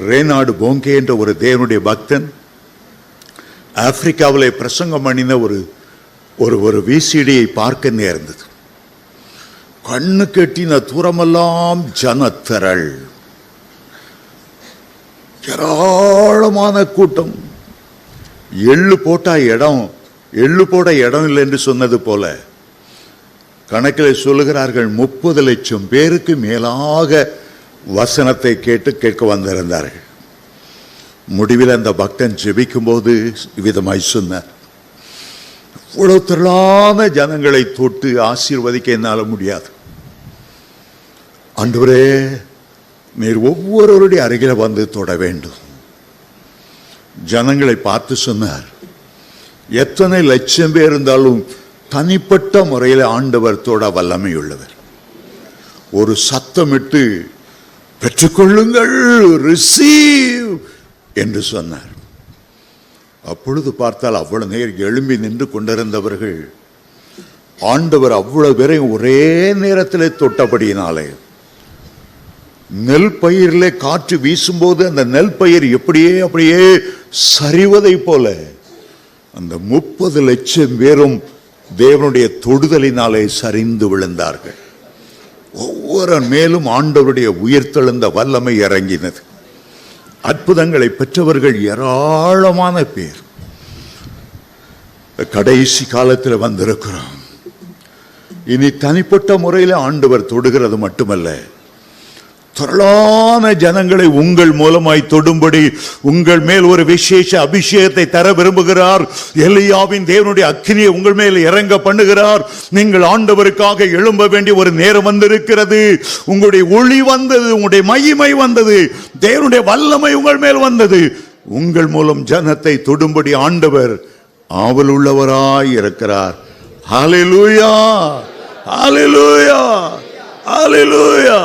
ரேனாடு போங்கே என்ற ஒரு தேவனுடைய பக்தன் ஆப்பிரிக்காவிலே பிரசங்கம் பண்ணின ஒரு விசிடியை பார்க்க நேர்ந்தது. கண்ணு கெட்டின தூரமெல்லாம் ஜனத்திரள், ஏராளமான கூட்டம். எள்ளு போட இடம் இல்லை என்று சொன்னது போல கணக்கில் சொல்லுகிறார்கள் 30 லட்சம் பேருக்கு மேலாக வசனத்தை கேட்க வந்திருந்தார்கள். முடிவில் அந்த பக்தன் ஜெபிக்கும் போது விதமாய் சொன்னார், இவ்வளவு திரளான ஜனங்களை தொட்டு ஆசீர்வதிக்க என்னால் முடியாது. ஆண்டவரே, நீர் ஒவ்வொருவருடைய அருகில வந்து தொட வேண்டும். ஜனங்களை பார்த்து சொன்னார், எத்தனை லட்சம் பேர் இருந்தாலும் தனிப்பட்ட முறையில் ஆண்டவர் தொட வல்லமை உள்ளவர். ஒரு சத்தமிட்டு பெற்றுக்கொள்ளுங்கள், ரிசீவ் என்று சொன்னார். அப்பொழுது பார்த்தால் அவ்வளவு நேரம் எழும்பி நின்று கொண்டிருந்தவர்கள் ஆண்டவர் அவ்வளவு பேரை ஒரே நேரத்தில் தொட்டபடியினாலே நெல் பயிரிலே காற்று வீசும்போது அந்த நெல் பயிர் அப்படியே சரிவதை போல அந்த 30 லட்சம் பேரும் தேவனுடைய தொடுதலினாலே சரிந்து விழுந்தார்கள். ஒவ்வொரு மேலும் ஆண்டவருடைய உயிர்த்தெழுந்த வல்லமை இறங்கினது. அற்புதங்களை பெற்றவர்கள் ஏராளமான பேர். கடைசி காலத்தில் வந்திருக்கிறோம். இனி தனிப்பட்ட முறையில் ஆண்டவர் தொடுகிறது மட்டுமல்ல, திரளான ஜனங்களை உங்கள் மூலமாய் தொடும்படி உங்கள் மேல் ஒரு விசேஷ அபிஷேகத்தை தர விரும்புகிறார். எலியாவின் தேவனுடைய அக்கினியை உங்கள் மேல் இறங்க பண்ணுகிறார். நீங்கள் ஆண்டவருக்காக எழும்ப வேண்டிய ஒரு நேரம் வந்திருக்கிறது. உங்களுடைய ஒளி வந்தது, உங்களுடைய மகிமை வந்தது, தேவனுடைய வல்லமை உங்கள் மேல் வந்தது. உங்கள் மூலம் ஜனத்தை தொடும்படி ஆண்டவர் ஆவல் உள்ளவராய் இருக்கிறார். ஹல்லேலூயா, ஹல்லேலூயா, ஹல்லேலூயா.